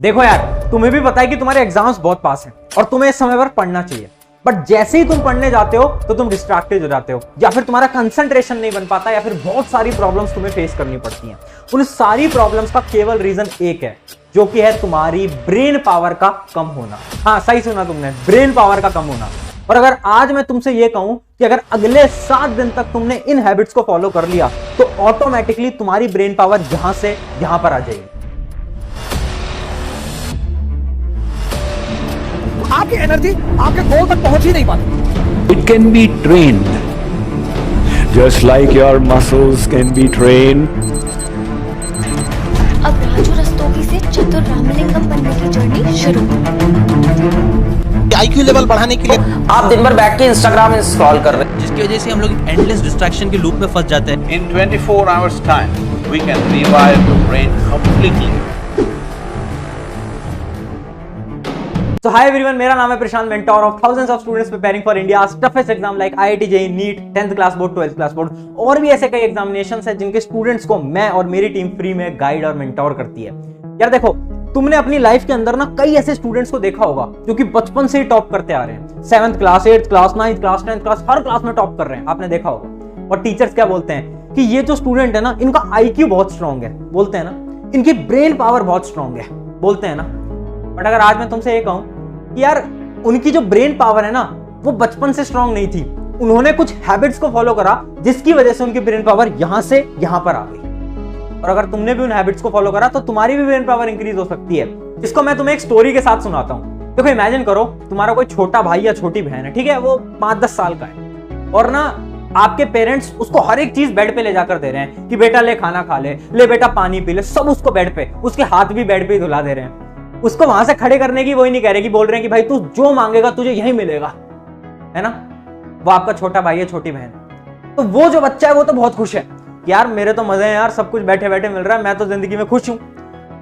देखो यार, तुम्हें भी पता है कि तुम्हारे एग्जाम्स बहुत पास हैं और तुम्हें इस समय पर पढ़ना चाहिए, बट जैसे ही तुम पढ़ने जाते हो तो तुम डिस्ट्रैक्टेड हो जाते हो, या फिर तुम्हारा कंसंट्रेशन नहीं बन पाता, या फिर बहुत सारी प्रॉब्लम्स तुम्हें फेस करनी पड़ती हैं। उन सारी प्रॉब्लम्स का केवल रीजन एक है, जो कि है तुम्हारी ब्रेन पावर का कम होना। हाँ, सही सुना तुमने, ब्रेन पावर का कम होना। और अगर आज मैं तुमसे यह कहूं कि अगर अगले 7 दिन तक तुमने इन हैबिट्स को फॉलो कर लिया तो ऑटोमेटिकली तुम्हारी ब्रेन पावर यहां से यहां पर आ जाएगी। आपकी एनर्जी आपके गोल तक पहुंच ही नहीं पाती। It can be trained, just like your muscles can be trained. अब राजू रस्तोगी से चतुर रामलिंगम बनने की जर्नी शुरू। आईक्यू लेवल बढ़ाने के लिए आप दिन भर बैठ के इंस्टाग्राम स्क्रॉल कर रहे हैं, जिसकी वजह से हम लोग एंडलेस डिस्ट्रैक्शन के लूप में फंस जाते हैं। In 24 hours time, we can revive the brain completely. So hi everyone, मेरा नाम है Prashant, mentor of thousands of students preparing for India's toughest exam like IIT JEE NEET 10th class board 12th class board और भी ऐसे कई examinations हैं जिनके students को मैं और मेरी टीम फ्री में गाइड और मेंटोर करती है। यार देखो, तुमने अपनी लाइफ के अंदर ना कई ऐसे स्टूडेंट्स को देखा होगा जो कि बचपन से ही टॉप करते आ रहे हैं। 7th class 8th class 9th class 10th class हर क्लास में टॉप कर रहे हैं, आपने देखा होगा। और टीचर्स क्या बोलते हैं कि ये जो स्टूडेंट है ना, इनका IQ बहुत स्ट्रांग है, बोलते हैं ना, इनकी ब्रेन पावर बहुत स्ट्रांग है, बोलते हैं ना। बट अगर आज मैं तुमसे ये कहूं कि यार उनकी जो ब्रेन पावर है ना, वो बचपन से स्ट्रांग नहीं थी, उन्होंने कुछ हैबिट्स को फॉलो करा जिसकी वजह से उनकी ब्रेन पावर यहां से यहां पर आ गई। और अगर तुमने भी उन हैबिट्स को फॉलो करा तो तुम्हारी भी ब्रेन पावर इंक्रीज हो सकती है। इसको मैं तुम्हें एक स्टोरी के साथ सुनाता हूं। देखो, इमेजिन करो तुम्हारा कोई छोटा भाई या छोटी बहन है, ठीक है, वो 5-10 साल का है और ना आपके पेरेंट्स उसको हर एक चीज बेड पे ले जाकर दे रहे हैं कि बेटा ले खाना खा ले बेटा पानी पी ले, सब उसको बेड पे, उसके हाथ भी बेड पे धुला दे रहे हैं। उसको वहां से खड़े करने की वही नहीं कह रहे कि बोल रहे हैं कि भाई तू जो मांगेगा तुझे यही मिलेगा, है ना। वो आपका छोटा भाई है, छोटी बहन। तो वो जो बच्चा है वो तो बहुत खुश है, यार मेरे तो मजे हैं यार, सब कुछ बैठे बैठे मिल रहा है, मैं तो जिंदगी में खुश हूं।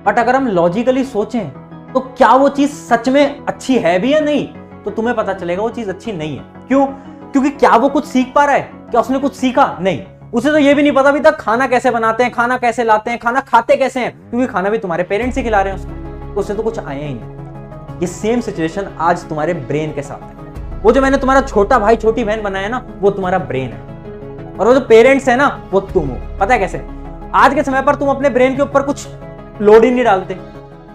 बट अगर हम लॉजिकली सोचें तो क्या वो चीज सच में अच्छी है भी या नहीं, तो तुम्हें पता चलेगा वो चीज अच्छी नहीं है। क्यों? क्योंकि क्या वो कुछ सीख पा रहा है? क्या उसने कुछ सीखा? नहीं। उसे तो ये भी नहीं पता अभी तक खाना कैसे बनाते हैं, खाना कैसे लाते हैं, खाना खाते कैसे हैं, क्योंकि खाना भी तुम्हारे पेरेंट्स ही खिला रहे हैं उसको, उससे तो कुछ आया ही नहीं। ये सेम सिचुएशन आज तुम्हारे ब्रेन के साथ है। वो जो मैंने तुम्हारा छोटा भाई छोटी बहन बनाया ना, वो तुम्हारा ब्रेन है, और वो जो पेरेंट्स है ना, वो तुम हो। पता है कैसे? आज के समय पर तुम अपने ब्रेन के ऊपर कुछ लोड ही नहीं डालते।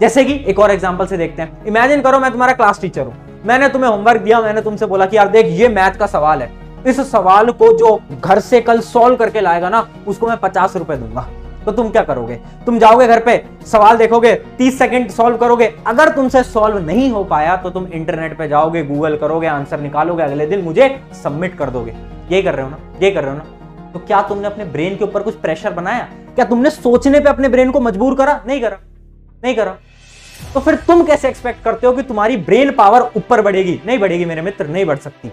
जैसे कि एक और एग्जांपल से देखते हैं। इमेजिन करो मैं तुम्हारा क्लास टीचर हूं, मैंने तुम्हें होमवर्क दिया, मैंने तुमसे बोला कि यार देख ये मैथ का सवाल है, इस सवाल को जो घर से कल सॉल्व करके लाएगा ना, उसको मैं 50 रुपए दूंगा। तो तुम क्या करोगे? तुम जाओगे घर पे, सवाल देखोगे, 30 सेकंड सॉल्व करोगे। अगर तुमसे सॉल्व नहीं हो पाया तो तुम इंटरनेट पे जाओगे, गूगल करोगे, आंसर निकालोगे, अगले दिन मुझे सबमिट कर दोगे। यही कर रहे हो ना? यही कर रहे हो ना? तो क्या तुमने अपने ब्रेन के ऊपर कुछ प्रेशर बनाया? क्या तुमने सोचने पे अपने ब्रेन को मजबूर करा? नहीं करा, नहीं करा। तो फिर तुम कैसे एक्सपेक्ट करते हो कि तुम्हारी ब्रेन पावर ऊपर बढ़ेगी? नहीं बढ़ेगी मेरे मित्र, नहीं बढ़ सकती।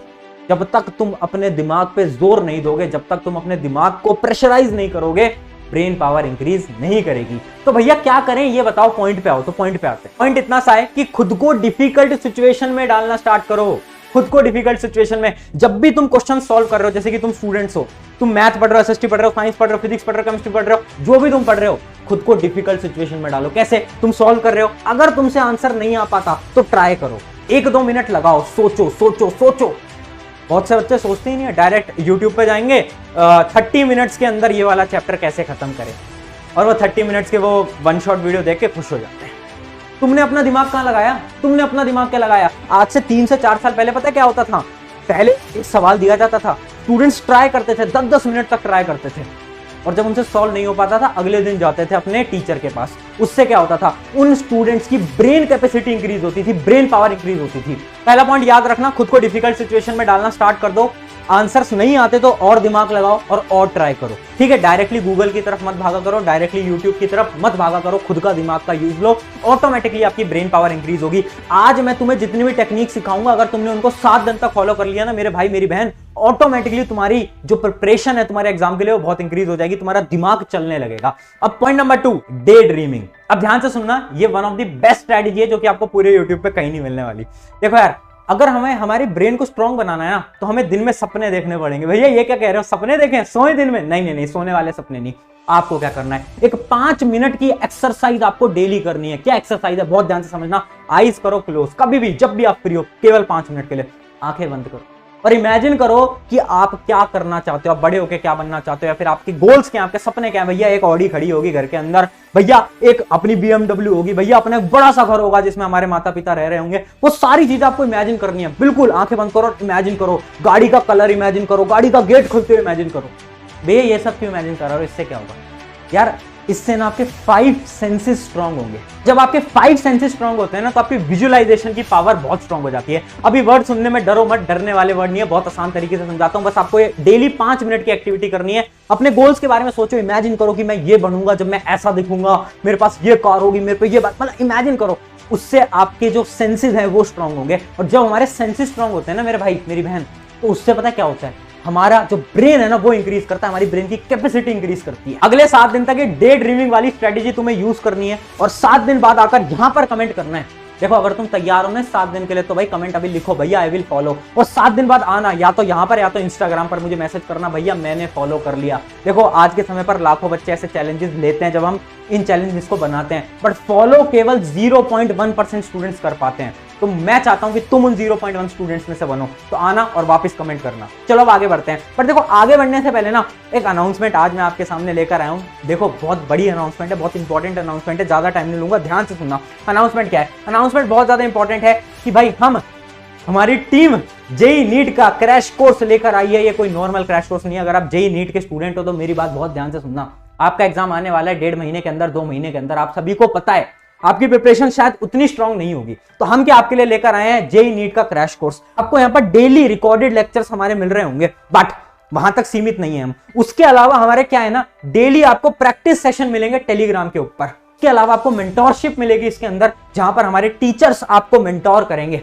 जब तक तुम अपने दिमाग पे जोर नहीं दोगे, जब तक तुम अपने दिमाग को प्रेशराइज नहीं करोगे, ब्रेन पावर इंक्रीज नहीं करेगी। तो भैया क्या करें ये बताओ, पॉइंट पे आओ। तो पॉइंट पे आते हैं। पॉइंट इतना सा है कि खुद को डिफिकल्ट सिचुएशन में डालना स्टार्ट करो। खुद को डिफिकल्ट सिचुएशन में, जब भी तुम क्वेश्चन सॉल्व कर रहे हो, जैसे कि तुम स्टूडेंट्स हो, तुम मैथ पढ़ रहे हो, SST पढ़ रहे हो, साइंस पढ़ रहे हो, फिजिक्स पढ़ रहे हो, केमिस्ट्री पढ़ रहे हो, जो भी तुम पढ़ रहे हो, खुद को डिफिकल्ट सिचुएशन में डालो। कैसे? तुम सॉल्व कर रहे हो, अगर तुमसे आंसर नहीं आ पाता तो ट्राई करो, 1-2 मिनट लगाओ, सोचो सोचो सोचो। बहुत से बच्चे सोचते ही नहीं है, डायरेक्ट यूट्यूब पे जाएंगे, 30 मिनट्स के अंदर ये वाला चैप्टर कैसे खत्म करें, और वो 30 मिनट्स के वो 1 शॉट वीडियो देख के खुश हो जाते हैं। तुमने अपना दिमाग कहां लगाया? तुमने अपना दिमाग क्या लगाया? आज से 3 से 4 साल पहले पता है क्या होता था? पहले एक सवाल दिया जाता था, स्टूडेंट्स ट्राई करते थे, 10-10 मिनट तक ट्राई करते थे, और जब उनसे सॉल्व नहीं हो पाता था अगले दिन जाते थे अपने टीचर के पास। उससे क्या होता था? उन स्टूडेंट्स की ब्रेन कैपेसिटी इंक्रीज होती थी, ब्रेन पावर इंक्रीज होती थी। पहला पॉइंट याद रखना, खुद को डिफिकल्ट सिचुएशन में डालना स्टार्ट कर दो। आंसर्स नहीं आते तो और दिमाग लगाओ और ट्राई करो, ठीक है। डायरेक्टली गूगल की तरफ मत भागा करो, डायरेक्टली यूट्यूब की तरफ मत भागा करो, खुद का दिमाग का यूज लो, ऑटोमेटिकली आपकी ब्रेन पावर इंक्रीज होगी। आज मैं तुम्हें जितनी भी टेक्निक सिखाऊंगा, अगर तुमने उनको 7 दिन तक फॉलो कर लिया ना मेरे भाई मेरी बहन, ऑटोमेटिकली तुम्हारी जो प्रिपरेशन है तुम्हारे एग्जाम के लिए वो बहुत इंक्रीज हो जाएगी, तुम्हारा दिमाग चलने लगेगा। अब पॉइंट नंबर 2, डे ड्रीमिंग। अब ध्यान से सुनना, ये one of the best strategy है जो कि आपको पूरे यूट्यूब पे कहीं नहीं मिलने वाली। देखो यार, अगर हमें हमारी ब्रेन को स्ट्रांग बनाना है ना, तो हमें दिन में सपने देखने पड़ेंगे। भैया ये क्या कह रहे हो, सपने देखें? सोए दिन में? नहीं नहीं नहीं, सोने वाले सपने नहीं। आपको क्या करना है, एक 5 मिनट की एक्सरसाइज आपको डेली करनी है। क्या एक्सरसाइज है, बहुत ध्यान से समझना। आईज करो क्लोज, कभी भी जब भी आप फ्री हो, केवल 5 मिनट के लिए आंखें बंद करो और इमेजिन करो कि आप क्या करना चाहते हो, आप बड़े होके क्या बनना चाहते हो, या फिर आपके गोल्स क्या हैं, आपके सपने क्या हैं। भैया एक ऑडी खड़ी होगी घर के अंदर, भैया एक अपनी BMW होगी, भैया अपना एक बड़ा सा घर होगा जिसमें हमारे माता पिता रह रहे होंगे। वो सारी चीजें आपको इमेजिन करनी है। बिल्कुल आंखें बंद करो, इमेजिन करो। गाड़ी का कलर इमेजिन करो, गाड़ी का गेट खुलते हुए इमेजिन करो। भैया ये सब क्यों इमेजिन कर रहे हो, इससे क्या होगा यार, इससे ना आपके 5 सेंसेस स्ट्रांग होंगे। जब आपके 5 सेंसेस स्ट्रांग होते हैं ना, तो आपकी विजुअलाइजेशन की पावर बहुत स्ट्रांग हो जाती है। अभी वर्ड सुनने में डरो मत, डरने वाले वर्ड नहीं है, बहुत आसान तरीके से समझाता हूं। बस आपको ये डेली 5 मिनट की एक्टिविटी करनी है। अपने गोल्स के बारे में सोचो, इमेजिन करो कि मैं ये बनूंगा जब मैं ऐसा दिखूंगा, मेरे पास ये कार होगी, मेरे पे ये बात, मतलब इमेजिन करो। उससे आपके जो सेंसेस हैं वो स्ट्रांग होंगे। और जब हमारे सेंसेस स्ट्रांग होते हैं ना मेरे भाई मेरी बहन, तो उससे पता क्या होता है, हमारा जो ब्रेन है ना वो इंक्रीज करता है, हमारी ब्रेन की कैपेसिटी इंक्रीज करती है। अगले 7 दिन तक ये डे ड्रीमिंग वाली स्ट्रेटेजी तुम्हें यूज करनी है और 7 दिन बाद आकर यहां पर कमेंट करना है। देखो अगर तुम तैयार हो ना 7 दिन के लिए, तो भाई कमेंट अभी लिखो, भैया आई विल फॉलो। और 7 दिन बाद आना, या तो यहां पर या तो इंस्टाग्राम पर मुझे मैसेज करना, भैया मैंने फॉलो कर लिया। देखो आज के समय पर लाखों बच्चे ऐसे चैलेंजेस लेते हैं जब हम इन चैलेंजेस को बनाते हैं, बट फॉलो केवल 0.1% स्टूडेंट्स कर पाते हैं। तो मैं चाहता हूं कि तुम उन 0.1 स्टूडेंट्स में से बनो। तो आना और वापस कमेंट करना। चलो अब आगे बढ़ते हैं। पर देखो आगे बढ़ने से पहले ना एक अनाउंसमेंट आज मैं आपके सामने लेकर आया हूं। देखो बहुत बड़ी अनाउंसमेंट है, बहुत इंपॉर्टेंट अनाउंसमेंट है, ज्यादा टाइम नहीं लूंगा, ध्यान से सुनना। अनाउंसमेंट क्या है, अनाउंसमेंट बहुत ज्यादा इंपॉर्टेंट है कि भाई हमारी टीम जेई नीट का क्रैश कोर्स लेकर आई है। ये कोई नॉर्मल क्रैश कोर्स नहीं है। अगर आप जेई नीट के स्टूडेंट हो तो मेरी बात बहुत ध्यान से सुनना। आपका एग्जाम आने वाला है 1.5 महीने के अंदर, 2 महीने के अंदर। आप सभी को पता है आपकी प्रिपरेशन शायद उतनी स्ट्रांग नहीं होगी, तो हम क्या आपके लिए लेकर आए हैं जेई नीट का क्रैश कोर्स। आपको यहाँ पर डेली रिकॉर्डेड लेक्चर्स हमारे मिल रहे होंगे, बट वहां तक सीमित नहीं है हम। उसके अलावा हमारे क्या है ना, डेली आपको प्रैक्टिस सेशन मिलेंगे टेलीग्राम के ऊपर। इसके अलावा आपको मेंटोरशिप मिलेगी इसके अंदर, जहां पर हमारे टीचर्स आपको मेंटोर करेंगे।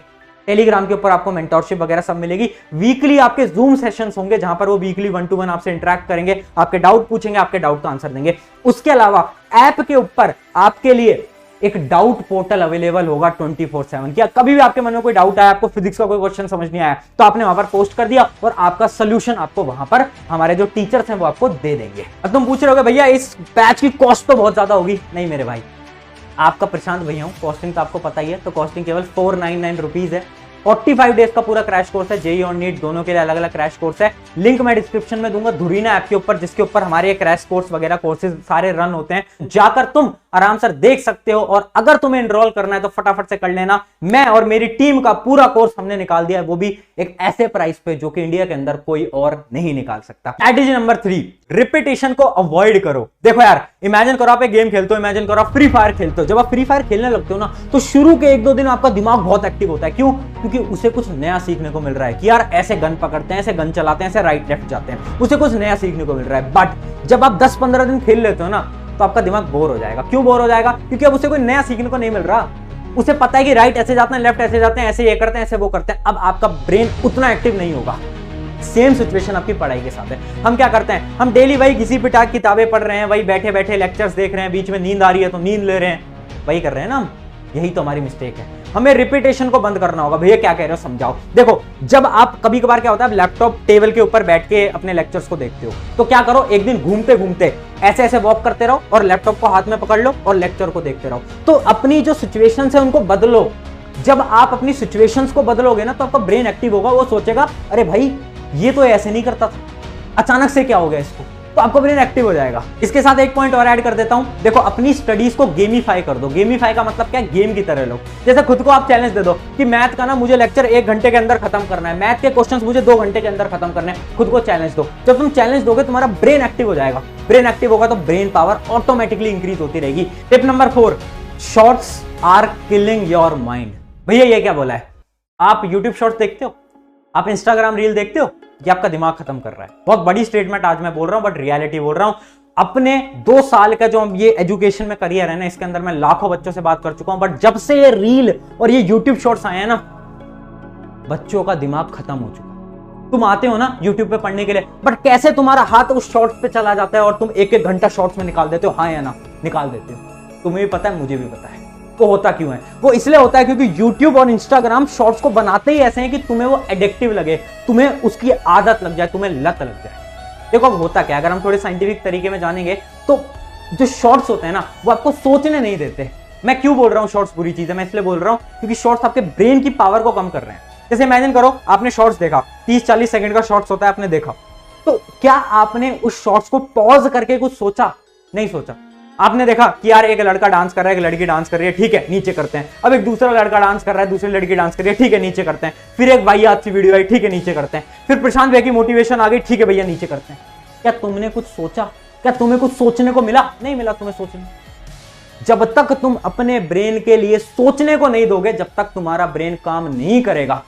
टेलीग्राम के ऊपर आपको मेंटोरशिप वगैरह सब मिलेगी। वीकली आपके जूम सेशंस होंगे जहां पर वो वीकली 1-to-1 आपसे इंटरेक्ट करेंगे, आपके डाउट पूछेंगे, आपके डाउट का आंसर देंगे। उसके अलावा ऐप के ऊपर आपके लिए एक डाउट पोर्टल अवेलेबल होगा 24/7। क्या कभी भी आपके मन में कोई डाउट आया, आपको फिजिक्स का कोई क्वेश्चन समझ नहीं आया, तो आपने वहां पर पोस्ट कर दिया और आपका सोल्यूशन आपको वहां पर हमारे जो टीचर्स हैं वो आपको दे देंगे। अब तुम पूछ रहे होगे भैया इस बैच की कॉस्ट तो बहुत ज्यादा होगी। नहीं मेरे भाई, आपका प्रशांत भैया हूं, कॉस्टिंग तो आपको पता ही है। तो कॉस्टिंग केवल 499 रुपीज है। 45 डेज का पूरा क्रैश कोर्स है। जेई और नीट दोनों के लिए अलग अलग क्रैश कोर्स है। लिंक मैं डिस्क्रिप्शन में दूंगा धुरीना ऐप के ऊपर, जिसके ऊपर हमारे ये क्रैश कोर्स वगैरह कोर्सेज सारे रन होते हैं। जाकर तुम आराम से देख सकते हो, और अगर तुम्हें एनरोल करना है तो फटाफट से कर लेना। मैं और मेरी टीम का पूरा कोर्स हमने निकाल दिया है, वो भी एक ऐसे प्राइस पे जो कि इंडिया के अंदर कोई और नहीं निकाल सकता। स्ट्रैटेजी नंबर 3, रिपीटेशन को अवॉइड करो। देखो यार, इमेजिन करो आप एक गेम खेलते हो, इमेजिन करो आप फ्री फायर खेलते हो। जब आप फ्री फायर खेलने लगते हो ना, तो शुरू के 1-2 दिन आपका दिमाग बहुत एक्टिव होता है। क्यों? क्योंकि उसे कुछ नया सीखने को मिल रहा है कि यार ऐसे गन पकड़ते हैं, ऐसे गन चलाते हैं, ऐसे राइट लेफ्ट जाते हैं, उसे कुछ नया सीखने को मिल रहा है। बट जब आप 10-15 दिन खेल लेते हो ना, तो आपका दिमाग बोर हो जाएगा। क्यों बोर हो जाएगा? क्योंकि अब उसे कोई नया सीखने को नहीं मिल रहा। उसे पता है कि राइट ऐसे जाते हैं, लेफ्ट ऐसे जाते हैं, ऐसे ये करते हैं, ऐसे वो करते हैं। अब आपका ब्रेन उतना एक्टिव नहीं होगा। सेम सिचुएशन आपकी पढ़ाई के साथ है। हम क्या करते हैं, हम डेली वही घिसी पिटा किताबें पढ़ रहे हैं, वही बैठे बैठे लेक्चर्स देख रहे हैं, बीच में नींद आ रही है तो नींद ले रहे हैं, वही कर रहे हैं ना हम। यही तो हमारी मिस्टेक है। हमें रिपीटेशन को बंद करना होगा। भैया क्या कह रहे हो, समझाओ। देखो, जब आप कभी कभार क्या होता है, लैपटॉप टेबल के ऊपर बैठ के अपने लेक्चर्स को देखते हो, तो क्या करो, एक दिन घूमते घूमते ऐसे ऐसे वॉक करते रहो और लैपटॉप को हाथ में पकड़ लो और लेक्चर को देखते रहो। तो अपनी जो सिचुएशंस है उनको बदलो। जब आप अपनी सिचुएशंस को बदलोगे ना, तो आपका ब्रेन एक्टिव होगा। वो सोचेगा अरे भाई ये तो ऐसे नहीं करता था, अचानक से क्या हो गया इसको, तो आपका ब्रेन एक्टिव हो जाएगा। इसके साथ एक पॉइंट और ऐड कर देता हूं। देखो, अपनी स्टडीज को गेमिफाई कर दो। गेमिफाई का मतलब क्या है, गेम की तरह लो। जैसे खुद को आप चैलेंज दे दो कि मैथ का ना मुझे लेक्चर 1 घंटे के अंदर खत्म करना है, मैथ के क्वेश्चंस मुझे 2 घंटे के अंदर खत्म करने हैं। खुद को चैलेंज दो। जब तुम चैलेंज दोगे तुम्हारा ब्रेन एक्टिव हो जाएगा। ब्रेन एक्टिव होगा तो ब्रेन पावर ऑटोमेटिकली इंक्रीज होती रहेगी। Tip number 4, shorts are killing your mind. भैया ये क्या बोला है? आप यूट्यूब शॉर्ट्स देखते हो, आप इंस्टाग्राम रील देखते हो, ये आपका दिमाग खत्म कर रहा है। बहुत बड़ी स्टेटमेंट आज मैं बोल रहा हूं, बट रियलिटी बोल रहा हूं। अपने 2 साल का जो ये एजुकेशन में करियर है ना, इसके अंदर मैं लाखों बच्चों से बात कर चुका हूं, बट जब से ये रील और ये यूट्यूब शॉर्ट्स आए हैं ना, बच्चों का दिमाग खत्म हो चुका। तुम आते हो ना यूट्यूब पे पढ़ने के लिए, बट कैसे तुम्हारा हाथ उस शॉर्ट्स पे चला जाता है और तुम 1-1 घंटा शॉर्ट्स में निकाल देते हो। हाँ या ना? निकाल देते हो। तुम्हें भी पता है, मुझे भी पता है। वो होता क्यों है? वो इसलिए होता है क्योंकि YouTube और Instagram शॉर्ट्स को बनाते ही ऐसे हैं कि तुम्हें वो एडिक्टिव लगे, तुम्हें उसकी आदत लग जाए, तुम्हें लत लग जाए। देखो अब होता क्या है, अगर हम थोड़े साइंटिफिक तरीके में जानेंगे तो जो शॉर्ट्स होते हैं ना वो आपको सोचने नहीं देते। मैं क्यों बोल रहा हूँ शॉर्ट्स बुरी चीज है, मैं इसलिए बोल रहा हूँ क्योंकि शॉर्ट्स आपके ब्रेन की पावर को कम कर रहे हैं। जैसे इमेजिन करो आपने शॉर्ट्स देखा, 30-40 सेकंड का शॉर्ट्स होता है, आपने देखा, तो क्या आपने उस शॉर्ट्स को पॉज करके कुछ सोचा? नहीं सोचा। आपने देखा कि यार एक लड़का डांस कर रहा है, एक लड़की डांस कर रही है, ठीक है नीचे करते हैं। अब एक दूसरा लड़का डांस कर रहा है, दूसरी लड़की डांस कर रही है, ठीक है नीचे करते हैं। फिर एक वाहियात सी वीडियो आई, ठीक है नीचे करते हैं। फिर प्रशांत भैया की मोटिवेशन आ गई, ठीक है भैया नीचे करते हैं। क्या तुमने कुछ सोचा? क्या तुम्हें कुछ सोचने को मिला? नहीं मिला तुम्हें सोचने। जब तक तुम अपने ब्रेन के लिए सोचने को नहीं दोगे, जब तक तुम्हारा ब्रेन काम नहीं करेगा।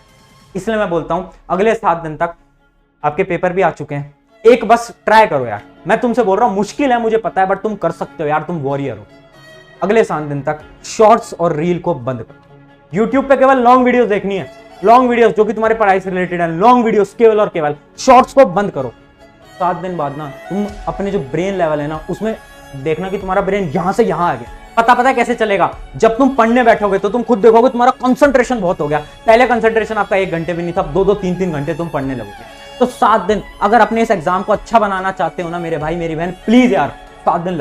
इसलिए मैं बोलता हूं अगले 7 दिन तक आपके पेपर भी आ चुके हैं, एक बस ट्राई करो यार। मैं तुमसे बोल रहा हूं मुश्किल है मुझे पता है, बट तुम कर सकते हो यार, तुम वॉरियर हो। अगले 7 दिन तक शॉर्ट्स और रील को बंद करो। यूट्यूब पे केवल लॉन्ग वीडियोस देखनी है, लॉन्ग वीडियोस जो कि तुम्हारी पढ़ाई से रिलेटेड है, लॉन्ग वीडियोस केवल और केवल। शॉर्ट्स को बंद करो। 7 दिन बाद ना तुम अपने जो ब्रेन लेवल है ना उसमें देखना कि तुम्हारा ब्रेन यहां से यहां आ गया। पता कैसे चलेगा? जब तुम पढ़ने बैठोगे तो तुम खुद देखोगे तुम्हारा कंसंट्रेशन बहुत हो गया। पहले कंसंट्रेशन आपका 1 घंटे भी नहीं था, 2-2, 3-3 घंटे तुम पढ़ने लगोगे। तो 7 दिन अगर अपने इस एग्जाम को अच्छा बनाना चाहते हो ना मेरे भाई मेरी बहन, प्लीज यार 7 दिन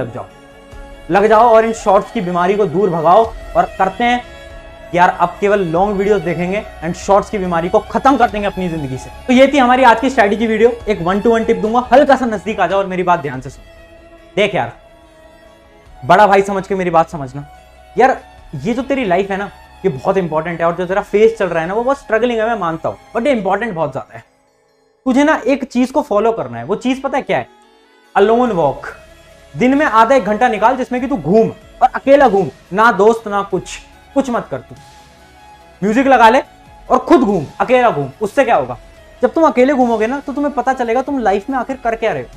लग जाओ और इन शॉर्ट्स की बीमारी को दूर भगाओ। और करते हैं यार अब केवल लॉन्ग वीडियोस देखेंगे एंड शॉर्ट्स की बीमारी को खत्म कर देंगे अपनी जिंदगी से। तो ये थी हमारी आज की स्ट्रैटेजी वीडियो। एक 1-to-1 टिप दूंगा, हल्का सा नजदीक आ जाओ और मेरी बात ध्यान से सुन। देख यार, बड़ा भाई समझ के मेरी बात समझना यार। ये जो तेरी लाइफ है ना ये बहुत इंपॉर्टेंट है, और जो तेरा फेस चल रहा है ना वो बहुत स्ट्रगलिंग है, मैं मानता हूं, बट ये इंपॉर्टेंट बहुत ज्यादा है। तुझे ना एक चीज को फॉलो करना है। वो चीज पता है क्या है? Alone walk. दिन में आधा 1 घंटा निकाल जिसमें कि तू घूम, और अकेला घूम, ना दोस्त ना कुछ मत कर। तू म्यूजिक लगा ले और खुद घूम, अकेला घूम। उससे क्या होगा? जब तुम अकेले घूमोगे ना तो तुम्हें पता चलेगा तुम लाइफ में आखिर कर क्या रहे हो।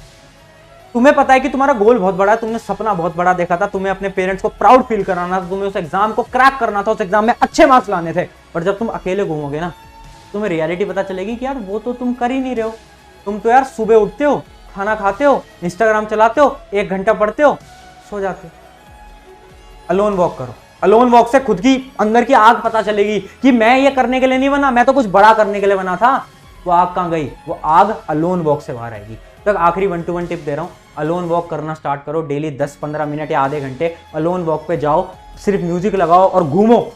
तुम्हें पता है कि तुम्हारा गोल बहुत बड़ा है, तुमने सपना बहुत बड़ा देखा था, तुम्हें अपने पेरेंट्स को प्राउड फील कराना था, तुम्हें उस एग्जाम को क्रैक करना था, उस एग्जाम में अच्छे मार्क्स लाने थे। पर जब तुम अकेले घूमोगे ना तुम्हें रियलिटी पता चलेगी कि यार वो तो तुम कर ही नहीं रहे हो। तुम तो यार सुबह उठते हो, खाना खाते हो, इंस्टाग्राम चलाते हो, 1 घंटा पढ़ते हो, सो जाते हो। अलोन वॉक करो। अलोन वॉक से खुद की अंदर की आग पता चलेगी कि मैं ये करने के लिए नहीं बना, मैं तो कुछ बड़ा करने के लिए बना था। वो आग कहां गई? वो आग अलोन वॉक से बाहर आएगी। तो आखिरी 1-to-1 टिप दे रहा हूं, अलोन वॉक करना स्टार्ट करो। डेली 10-15 मिनट या आधे घंटे अलोन वॉक पे जाओ, सिर्फ म्यूजिक लगाओ और घूमो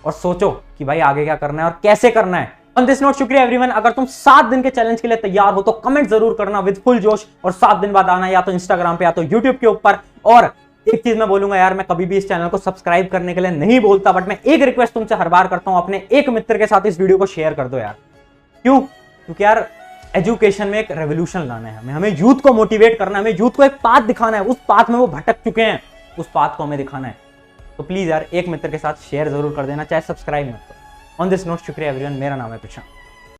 और सोचो कि भाई आगे क्या करना है और कैसे करना है। ऑन दिस नोट, शुक्रिया एवरीवन। अगर तुम 7 दिन के चैलेंज के लिए तैयार हो तो कमेंट जरूर करना विद फुल जोश, और 7 दिन बाद आना या तो इंस्टाग्राम पे या तो यूट्यूब के ऊपर। और एक चीज मैं बोलूंगा यार, मैं कभी भी इस चैनल को सब्सक्राइब करने के लिए नहीं बोलता, बट मैं एक रिक्वेस्ट तुमसे हर बार करता हूं, अपने एक मित्र के साथ इस वीडियो को शेयर कर दो यार। क्यों? क्योंकि यार एजुकेशन में एक रेवोल्यूशन लाना है हमें यूथ को मोटिवेट करना है, हमें यूथ को एक पाथ दिखाना है। उस पाथ में वो भटक चुके हैं, उस पाथ को हमें दिखाना है। तो प्लीज यार एक मित्र के साथ शेयर जरूर कर देना, चाहे सब्सक्राइब मत करो। ऑन दिस नोट, शुक्रिया एवरीवन। मेरा नाम है प्रशांत।